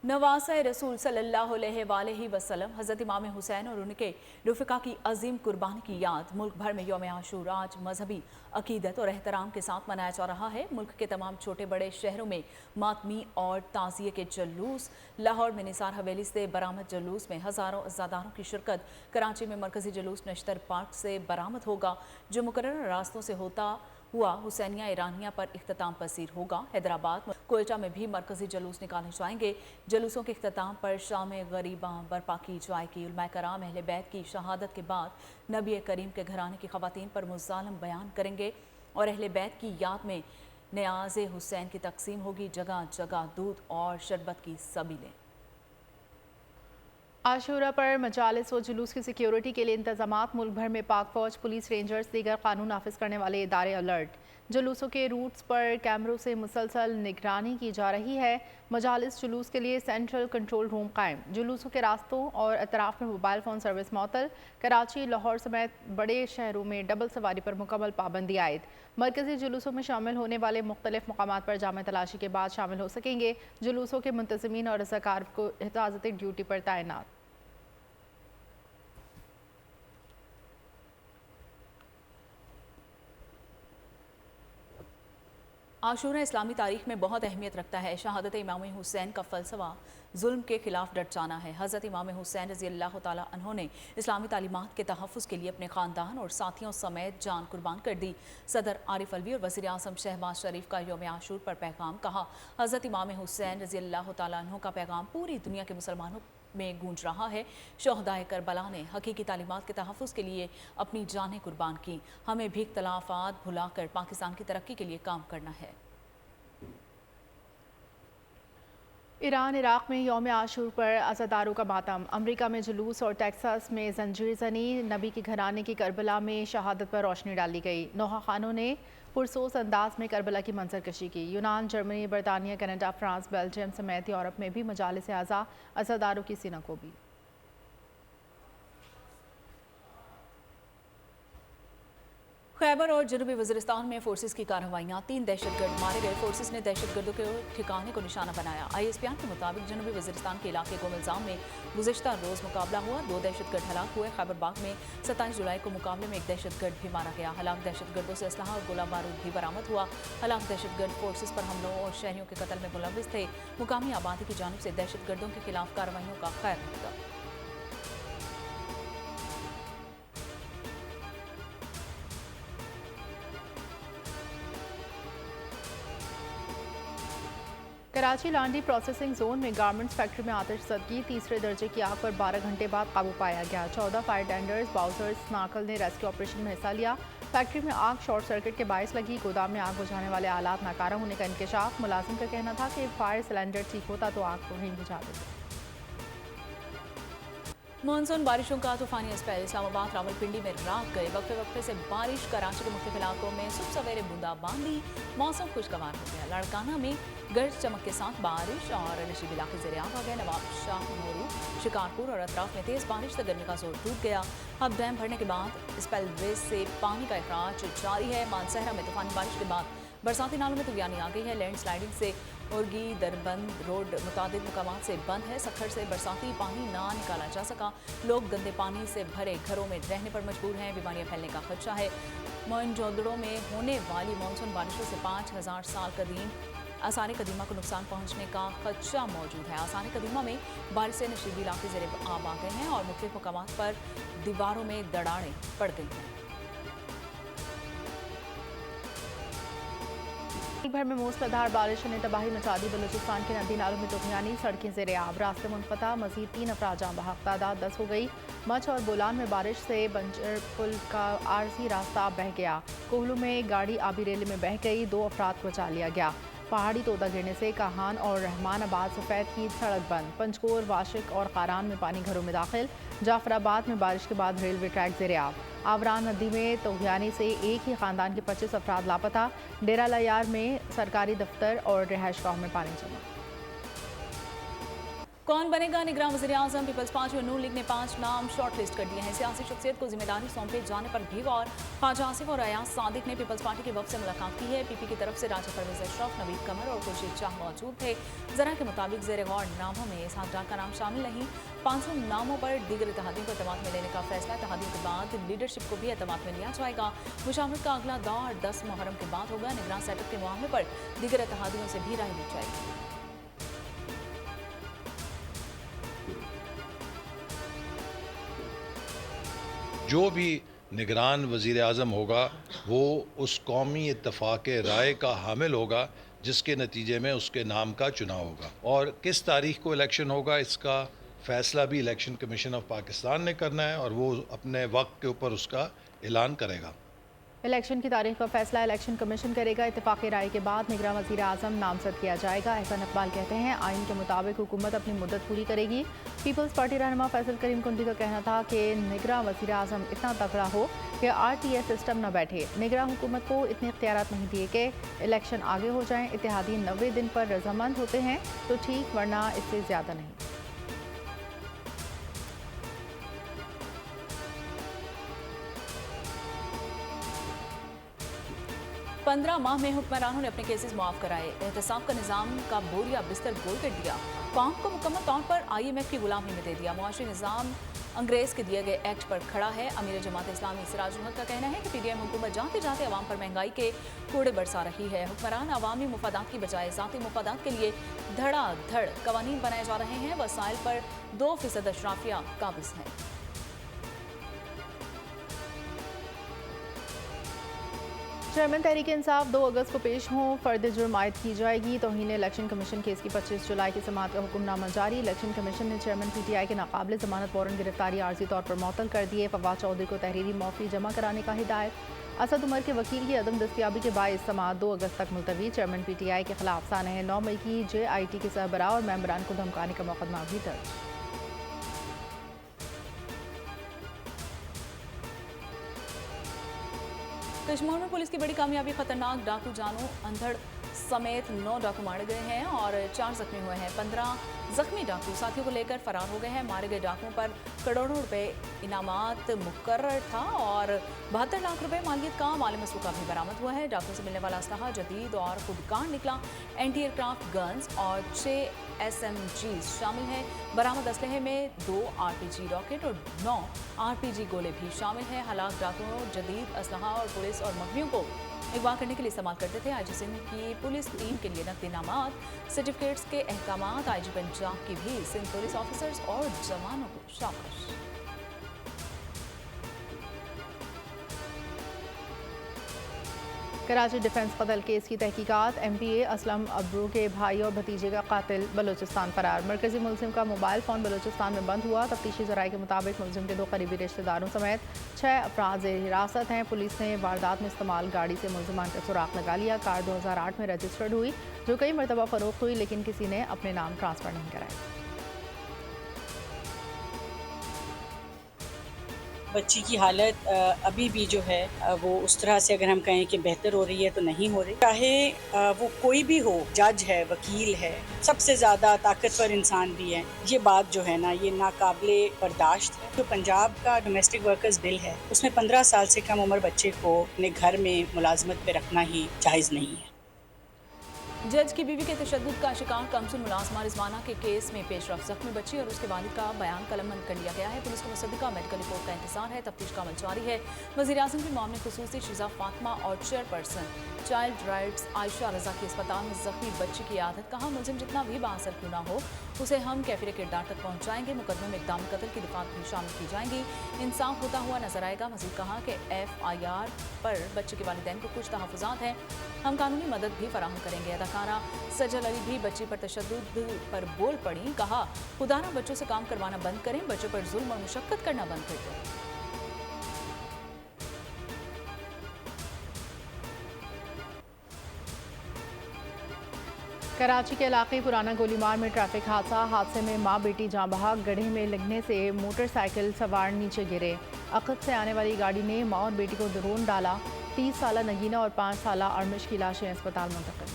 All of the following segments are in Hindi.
नवासा रसूल सल्लल्लाहु अलैहि वसल्लम हज़रत इमाम हुसैन और उनके रफ़िका की अजीम कुर्बानी की याद मुल्क भर में यौम आशूरा आज मजहबी अकीदत और एहतराम के साथ मनाया जा रहा है। मुल्क के तमाम छोटे बड़े शहरों में मातमी और ताज़िये के जुलूस, लाहौर में निसार हवेली से बरामद जुलूस में हज़ारों अज़ादारों की शिरकत, कराची में मरकजी जुलूस नश्तर पार्क से बरामद होगा जो मुकर्रर रास्तों से होता हुआ हुसैनिया ईरानिया पर इख्तिताम पसीर होगा। हैदराबाद कोयटा में भी मरकजी जुलूस निकाले जाएंगे। जुलूसों के इख्तिताम पर शाम गरीबा बर्पा की जाएगी। उलमा कराम अहले बैत की शहादत के बाद नबी करीम के घराने की खवातीन पर मुज़ालम बयान करेंगे और अहले बैत की याद में नियाज़ हुसैन की तकसीम होगी। जगह जगह दूध और शरबत की सबीलें। आशूरा पर मजालिस व जुलूस की सिक्योरिटी के लिए इंतजामात। मुल्क भर में पाक फौज, पुलिस, रेंजर्स, दीगर कानून नाफिज करने वाले इदारे अलर्ट। जुलूसों के रूट्स पर कैमरों से मुसलसल निगरानी की जा रही है। मजालिस जुलूस के लिए सेंट्रल कंट्रोल रूम कायम। जुलूसों के रास्तों और अतराफ में मोबाइल फ़ोन सर्विस मअतल। कराची, लाहौर समेत बड़े शहरों में डबल सवारी पर मुकम्मल पाबंदी आयद। मरकजी जुलूसों में शामिल होने वाले मुख्तलिफ मकामात पर जामे तलाशी के बाद शामिल हो सकेंगे। जुलूसों के मुंतज़मीन और रज़ाकार को हिफाजती ड्यूटी पर तैनात। आशूरा इस्लामी तारीख में बहुत अहमियत रखता है। शहादत इमाम हुसैन का फ़लसफ़ा जुल्म के खिलाफ डट जाना है। हज़रत इमाम हुसैन रज़ी अल्लाह तआला अन्हो ने इस्लामी तालीमात के तहफ़्फ़ुज़ के लिए अपने ख़ानदान और साथियों समेत जान कुर्बान कर दी। सदर आरिफ अलवी और वज़ीर आज़म शहबाज शरीफ का यौम आशूर पर पैगाम। कहा, हज़रत इमाम हुसैन रज़ी अल्लाह तआला अन्हो का पैगाम पूरी दुनिया के मुसलमानों में गूंज रहा है। शोहदाए करबला ने हकीकी तालीमात के तहफ़्फ़ुज़ के लिए अपनी जानें कुर्बान की। हमें भी इख्तलाफ़ात भुलाकर पाकिस्तान की तरक्की के लिए काम करना है। ईरान इराक़ में यौम आशूर पर अज़ादारों का मातम। अमरीका में जुलूस और टेक्सास में जंजीर ज़नी। नबी की घराने की करबला में शहादत पर रोशनी डाली गई। नौहा खानों ने पुरसोस अंदाज में करबला की मंजरकशी की। यूनान, जर्मनी, बरतानिया, कनाडा, फ्रांस, बेल्जियम समेत यूरोप में भी मजालिस आज़ा अज़ादारों की सीनाकोबी। खैबर और जनूबी वज़ीरिस्तान में फोर्सेस की कार्रवाइयाँ। 3 दहशतगर्द मारे गए। फोर्सेस ने दहशतगर्दों के ठिकाने को निशाना बनाया। ISPN के मुताबिक जनूबी वज़ीरिस्तान के इलाके गोमलजाम में गुज़िश्ता रोज़ मुकाबला हुआ। 2 दहशतगर्द हलाक हुए। खैबर बाग में 27 जुलाई को मुकाबले में एक दहशतगर्द भी मारा गया। हलाक दहशतगर्दों से असलहा और गोला बारूद भी बरामद हुआ। हलाक दहशतगर्द फोर्सेस पर हमलों और शहरियों के कत्ल में मुलविस थे। मुकामी आबादी की जानिब से दहशतगर्दों के खिलाफ कार्रवाइयों का खैर मकदम। कराची लांडी प्रोसेसिंग जोन में गारमेंट्स फैक्ट्री में आतिशज़दगी। तीसरे दर्जे की आग पर 12 घंटे बाद काबू पाया गया। 14 फायर टेंडर्स, बाउजर्स, स्नाकल ने रेस्क्यू ऑपरेशन में हिस्सा लिया। फैक्ट्री में आग शॉर्ट सर्किट के बायस लगी। गोदाम में आग बुझाने वाले आलात नाकारा होने का इंकशाफ। मुलाजिम का कहना था कि फायर सिलेंडर ठीक होता तो आग को नहीं बुझा देते। मानसून बारिशों का तूफानी स्पेल। इस्लामाबाद, रावलपिंडी में रात गए। वक्फे वक्फे से बारिश। कराची के मुख्तलिफ इलाकों में सुबह सवेरे बूंदाबांदी। मौसम खुशगवार हो गया। लाड़काना में गरज चमक के साथ बारिश और नशीब इलाके ज़ेर-आब आ गए। नवाब शाह, नूरू, शिकारपुर और अतराफ में तेज़ बारिश से गर्मी का जोर टूट गया। हब डैम भरने के बाद स्पेलवे से पानी का अखराज जारी है। मानसहरा में तूफानी बारिश के बाद बरसाती नालों में तूफानी आ गई है। लैंड स्लाइडिंग से उर्गी दरबंद रोड मुतादिद मकामात से बंद है। सखर से बरसाती पानी ना निकाला जा सका। लोग गंदे पानी से भरे घरों में रहने पर मजबूर हैं। बीमारियां फैलने का खदशा है। मोइनजोदड़ो में होने वाली मानसून बारिशों से 5000 साल कदीम आसार कदीमा को नुकसान पहुंचने का खदशा मौजूद है। आसार कदीमा में बारिश से नशीबी इलाके ज़ेर-आब आ गए हैं और मुख्तलिफ मकामात पर दीवारों में दरारें पड़ गई हैं। भर में मूसलाधार बारिश ने तबाही मचा दी। बलूचिस्तान के नदी नालों में तूफानी, सड़कें ज़ेर-आब, रास्ते मुनक़ता। मज़ीद 3 अफराद जाँ बहक, तादाद 10 हो गई। मच और बोलान में बारिश से बंजर पुल का आरजी रास्ता बह गया। कोहलू में गाड़ी आबी रेले में बह गई। 2 अफराद को बचा लिया गया। पहाड़ी तोदा गिरने से काहान और रहमानाबाद सफ़ेद की सड़क बंद। पंचकोर, वाशिक और कारान में पानी घरों में दाखिल। जाफराबाद में बारिश के बाद रेलवे ट्रैक ज़ेर-आब। आवरान नदी में तूफ़ानी से एक ही ख़ानदान के 25 अफराद लापता। डेरा लयार में सरकारी दफ्तर और रिहाइश गाहों में पानी जमा। कौन बनेगा निगरान वज़ीर-ए-आज़म? पीपल्स पार्टी और नून लीग ने 5 नाम शॉर्ट लिस्ट कर दिए हैं। सियासी शख्सियत को जिम्मेदारी सौंपे जाने पर भी और ख्वाजा आसिफ और अयाज सादिक ने पीपल्स पार्टी के वफ़द से मुलाकात की है। पीपी की तरफ से राजा परवेज़ अशरफ, नवीद कमर और खुर्शीद शाह मौजूद थे। ज़रा के मुताबिक ज़ेर गौर नामों में इसहाक डार का नाम शामिल नहीं। 500 नामों पर दीगर इत्तेहादियों को एतमाद में लेने का फैसला इत्तेहादियों के बाद लीडरशिप को भी एतमाद में लिया जाएगा। मुशावरत का अगला दौर 10 मुहर्रम के बाद होगा। निगरान सेटअप के मामले पर दीगर इत्तेहादियों से भी राय ली जाएगी। जो भी निगरान वज़ीर आज़म होगा वो उस कौमी इत्तफ़ाक़ राय का हामिल होगा जिसके नतीजे में उसके नाम का चुनाव होगा, और किस तारीख को इलेक्शन होगा इसका फ़ैसला भी इलेक्शन कमीशन ऑफ पाकिस्तान ने करना है और वो अपने वक्त के ऊपर उसका ऐलान करेगा। इलेक्शन की तारीख का फैसला इलेक्शन कमीशन करेगा। इत्तेफाक़ी राय के बाद निगरान वज़ीर आज़म नामजद किया जाएगा। एहसान इकबाल कहते हैं आइन के मुताबिक हुकूमत अपनी मुद्दत पूरी करेगी। पीपल्स पार्टी रहनुमा फैसल करीम कुंडी का कहना था कि निगरान वज़ीर आज़म इतना तगड़ा हो कि RTS सिस्टम न बैठे। निगरान हुकूमत को इतने इख्तियारात नहीं दिए कि इलेक्शन आगे हो जाएँ। इत्तेहादी 90 दिन पर रजामंद होते हैं तो ठीक, वरना इससे ज़्यादा नहीं। पंद्रह माह में हुक्मरानों ने अपने केसेस मुआफ कराए। एहतसाब का निज़ाम का बोरिया बिस्तर गोल कर दिया। कौम को मुकम्मल तौर पर IMF की गुलामी में दे दिया। मुआशरी निज़ाम अंग्रेज़ के दिए गए एक्ट पर खड़ा है। अमीर जमात इस्लामी सिराजुल हक का कहना है कि PDM हुकूमत जाते जाते अवाम पर महंगाई के कूड़े बरसा रही है। हुक्मरान अवामी मुफादात की बजाय ज़ाती मुफादात के लिए धड़ाधड़ कवानीन बनाए जा रहे हैं। वसाइल पर 2% अशराफिया काबिज है। चेयरमैन तहरीक इंसाफ 2 अगस्त को पेश हों, फर्द जुर्म आयद की जाएगी। तौहीन इलेक्शन कमीशन केस की 25 जुलाई की समाअत का हुक्मनामा जारी। इलेक्शन कमीशन ने चेयरमैन PTI के नाकाबिल जमानत वारंट गिरफ्तारी आर्जी तौर पर मुअत्तल कर दिए। फवाद चौधरी को तहरीरी मौफ़ी जमा कराने का हिदायत। असद उमर के वकील की अदम दस्तियाबी के बायस समाअत 2 अगस्त तक मुलतवी। चेयरमैन PTI के खिलाफ सानह 9 मई की JIT के सरबराह और मेंबरान को धमकाने का मुकदमा भी दर्ज। कश्मीर में पुलिस की बड़ी कामयाबी, खतरनाक डाकू जानू अंधड़ समेत 9 डाकू मारे गए हैं और 4 जख्मी हुए हैं। 15 जख्मी डाकू साथियों को लेकर फरार हो गए हैं। मारे गए डाकुओं पर करोड़ों रुपए इनामात मुकर्रर था और 72 लाख रुपए मालियत का माल मसरूका भी बरामद हुआ है। डाकुओं से मिलने वाला असलहा जदीद और खुदकार निकला। एंटी एयरक्राफ्ट गन्स और 6 SMGs शामिल हैं। बरामद असलहे में 2 RPG रॉकेट और 9 RPG गोले भी शामिल हैं। हलाक डाकुओं जदीद असलहा और पुलिस और मगवियों को अगवा करने के लिए इस्तेमाल करते थे। IG सिंध की पुलिस टीम के लिए नकद इनामात, सर्टिफिकेट्स के अहकामात। IG पंजाब की भी सिंध पुलिस ऑफिसर्स और जवानों को शाबाश। कराची डिफेंस कत्ल केस की तहकीकात। MPA असलम अब्रू के भाई और भतीजे का कातिल बलूचिस्तान फरार। मरकजी मुलजिम का मोबाइल फ़ोन बलूचिस्तान में बंद हुआ। तफ्तीशी ज़राए के मुताबिक मुलजिम के 2 करीबी रिश्तेदारों समेत 6 अफराद ज़ेर हिरासत हैं। पुलिस ने वारदात में इस्तेमाल गाड़ी से मुलजिमान का सुराख लगा लिया। कार 2008 में रजिस्टर्ड हुई जो कई मरतबा फ़रोख्त हुई, लेकिन किसी ने अपने नाम ट्रांसफ़र नहीं कराए। बच्ची की हालत अभी भी जो है वो उस तरह से अगर हम कहें कि बेहतर हो रही है तो नहीं हो रही। चाहे वो कोई भी हो, जज है, वकील है, सबसे ज़्यादा ताकतवर इंसान भी है, ये बात जो है ना ये नाकाबिले बर्दाश्त है। जो पंजाब का डोमेस्टिक वर्कर्स बिल है उसमें 15 साल से कम उम्र बच्चे को अपने घर में मुलाजमत पे रखना ही जायज़ नहीं है। जज की बीवी के तशद्दुद का शिकार कमसुल मुलाजमा रिजवाना के केस में पेशरफ। जख्मी बच्ची और उसके वालिद का बयान कलमबंद कर लिया गया है। पुलिस को मुसद्दिका मेडिकल रिपोर्ट का इंतजार है। तफ्तीश का अमल जारी है। वज़ीर-ए-आज़म के मामले खुसूसी शिजा फातिमा और चेयरपर्सन चाइल्ड राइट्स आयशा रजा की अस्पताल में जख्मी बच्ची की आदत। कहा मुलजिम जितना भी बाअसर क्यों ना हो उसे हम कैफिर किरदार तक पहुँचाएंगे। मुकदमे में इक़दाम कत्ल की दिफात भी शामिल की जाएंगी। इंसाफ होता हुआ नजर आएगा। मज़ीद कहा कि FIR पर बच्चे के वालिदैन को कुछ तहफ़्फ़ुज़ात हैं, हम कानूनी मदद भी फराहम करेंगे। अदाकारा सजल अली भी बच्ची पर तशद्दुद पर बोल पड़ी। कहा खुदाना बच्चों से काम करवाना बंद करें, बच्चों पर जुल्म और मुशक्कत करना बंद कर दें। कराची के इलाके पुराना गोलीमार में ट्रैफिक हादसे में मां बेटी जाँ बहक। गड्ढे में लगने से मोटरसाइकिल सवार नीचे गिरे। अक़द से आने वाली गाड़ी ने मां और बेटी को ड्रोन डाला। 30 साला नगीना और 5 साला अरमिश की लाशें अस्पताल मुंतकिल।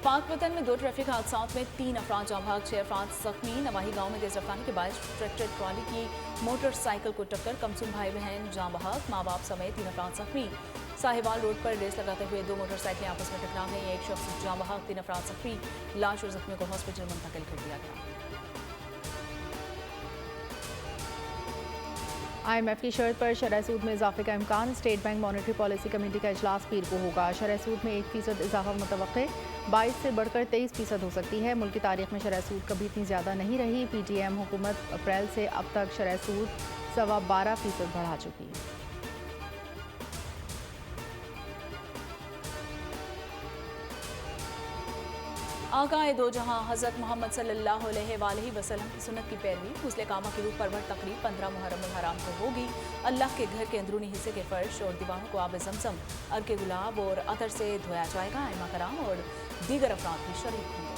पाक वतन में 2 ट्रैफिक हादसाओं में 3 अफराद जाँ बहक, 6 अफराद जख्मी। नवाही गांव में तेज रफ्तारी के बायस ट्रैक्टर ट्रॉली की मोटरसाइकिल को टक्कर, कमसुम भाई बहन जाँ बहक, माँ बाप समेत 3 अफराद जख्मी। साहिवाल रोड पर रेस लगाते हुए 2 मोटरसाइकिलें आपस में टकरा गई, एक शख्स जाँ बहक, 3 अफराद जख्मी। लाश और जख्मियों को हॉस्पिटल मुंतकिल कर दिया गया। IMF की शर्त पर शरह सूद में इजाफे का इम्कान, state bank monetary policy committee का इजलास पीर को होगा। शरह सूद में 1% इजाफा मुतवक्के, 22 से बढ़कर 23% हो सकती है। मुल्क की तारीख में शरह सूद कभी इतनी ज़्यादा नहीं रही। PTM हुकूमत अप्रैल से अब तक शरह सूद 12.25% बढ़ा चुकी है। आकाए दो जहां हज़रत मोहम्मद सल्लल्लाहु अलैहि वसल्लम की सुन्नत की पैरवी गुस्ले कामा की रूह परवर तकरीब 15 मुहर्रम हराम को होगी। अल्लाह के घर के अंदरूनी हिस्से के फर्श और दीवारों को आब ज़मज़म, अर्के गुलाब और अतर से धोया जाएगा। आइमा कराम और दीगर अफराद भी शरीक होंगे।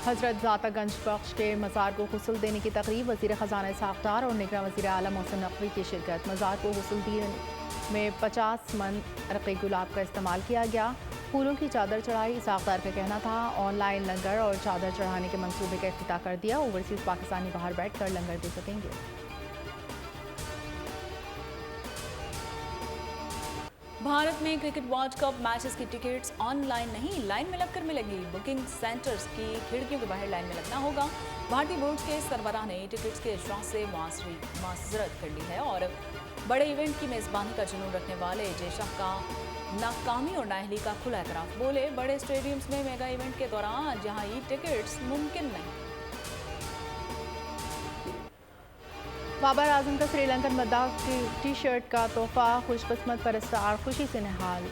हज़रत ज़ातागंज बख्श के मज़ार को गुस्ल देने की तकरीब, वज़ीर ख़जाना इसहाक़ डार और निगरान वज़ीर आला मोहसिन नकवी की शिरकत। मज़ार को गुस्ल देने में 50 मन अर्के गुलाब का इस्तेमाल किया गया। फूलों की चादर चढ़ाई। इसहाक़ डार का कहना था ऑनलाइन लंगर और चादर चढ़ाने के मंसूबे का इफ्तिताह कर दिया। ओवरसीज़ पाकिस्तानी बाहर बैठ कर लंगर दे सकेंगे। भारत में क्रिकेट वर्ल्ड कप मैचेस की टिकट्स ऑनलाइन नहीं, लाइन में लगकर मिलेगी। बुकिंग सेंटर्स की खिड़कियों के बाहर लाइन में लगना होगा। भारतीय बोर्ड के सरबराह ने टिकट्स के इजरा से माजरत कर ली है और बड़े इवेंट की मेज़बानी का जुनून रखने वाले जेशाह का नाकामी और नाअहली का खुला एतराफ़। बोले, बड़े स्टेडियम्स में मेगा इवेंट के दौरान जहां ई टिकट्स मुमकिन नहीं। बाबर आजम का श्रीलंकन मद्दाह की टी शर्ट का तोहफा, खुशकिस्मत परस्तार खुशी से निहाल।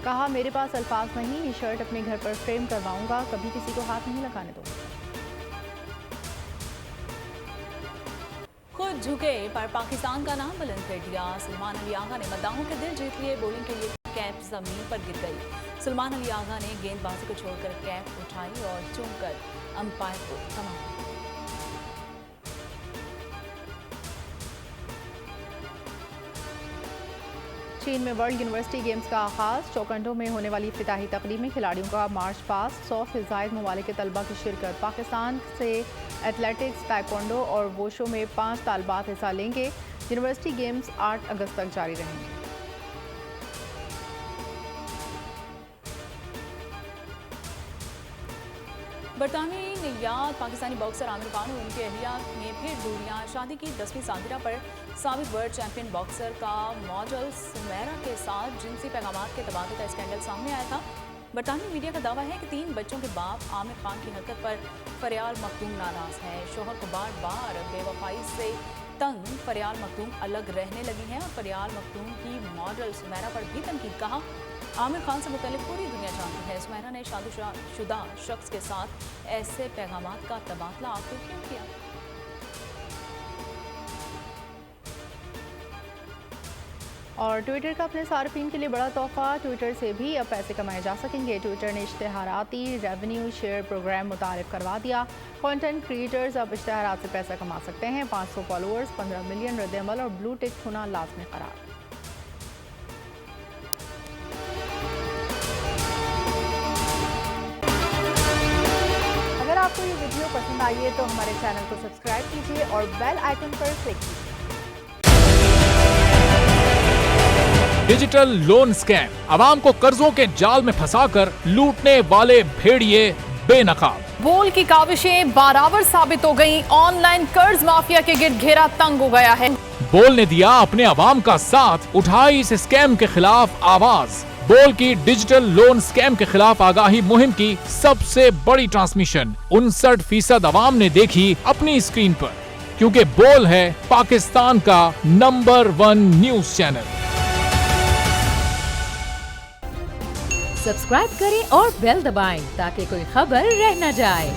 कहा, मेरे पास अल्फाज नहीं, ये शर्ट अपने घर पर फ्रेम करवाऊंगा, कभी किसी को हाथ नहीं लगाने दूंगा। खुद झुके पर पाकिस्तान का नाम बुलंद कर दिया। सलमान अली आगा ने मद्दाहों के दिल जीत लिए। बॉलिंग के लिए कैप जमीन पर गिर गई। सलमान अली आगा ने गेंदबाजी को छोड़कर कैप उठाई और चूमकर अंपायर को थमा। चीन में वर्ल्ड यूनिवर्सिटी गेम्स का आगाज, चौकंडों में होने वाली इफ्तिताही तकरीब में खिलाड़ियों का मार्च पास्ट, 100 से ज़ायद ममालिक के तलबा की शिरकत। पाकिस्तान से एथलेटिक्स, ताइक्वांडो और वोशो में 5 तालबात हिस्सा लेंगे। यूनिवर्सिटी गेम्स 8 अगस्त तक जारी रहेंगे। बरतानवी नियाद पाकिस्तानी बॉक्सर आमिर खान और उनकी अहलिया में फिर दूरियां। शादी की 10वीं सालगिरह पर साबिक वर्ल्ड चैंपियन बॉक्सर का मॉडल सुमैरा के साथ जिनसी पैगामात के तबादले का स्कैंडल सामने आया था। बरतानवी मीडिया का दावा है कि 3 बच्चों के बाप आमिर खान की हरकत पर फरियाल मखदूम नाराज है। शोहर को बार बार बेवफाई से तंग फरियाल मखदूम अलग रहने लगी हैं और फरियाल मखदूम की मॉडल सुमैरा पर भी तनकीद। कहा, आमिर खान से मुताल्लिक पूरी दुनिया जानती है, सुमैरा ने शादीशुदा शख्स के साथ ऐसे पैगामात का तबादला आखिर क्यों किया। और ट्विटर का अपने सार्फिन के लिए बड़ा तोहफा, ट्विटर से भी अब पैसे कमाए जा सकेंगे। ट्विटर ने इश्तिहाराती रेवेन्यू शेयर प्रोग्राम मुतारिफ करवा दिया। कंटेंट क्रिएटर्स अब इश्तिहारात से पैसा कमा सकते हैं। 500 फॉलोअर्स, 15 मिलियन रद्द-ए-अमल और ब्लू टिक होना लाजमी करार। अगर आपको ये वीडियो पसंद आई है तो हमारे चैनल को सब्सक्राइब कीजिए और बेल आइकन पर क्लिक कीजिए। डिजिटल लोन स्कैम, आवाम को कर्जों के जाल में फंसाकर लूटने वाले भेड़िए बेनकाब। बोल की काविशें बराबर साबित हो गईं। ऑनलाइन कर्ज माफिया के गिर्द घेरा तंग हो गया है। बोल ने दिया अपने आवाम का साथ, उठाई इस स्कैम के खिलाफ आवाज। बोल की डिजिटल लोन स्कैम के खिलाफ आगाही मुहिम की सबसे बड़ी ट्रांसमिशन 59% आवाम ने देखी अपनी स्क्रीन पर, क्योंकि बोल है पाकिस्तान का नंबर 1 न्यूज चैनल। सब्सक्राइब करें और बेल दबाएं ताकि कोई खबर रह न जाए।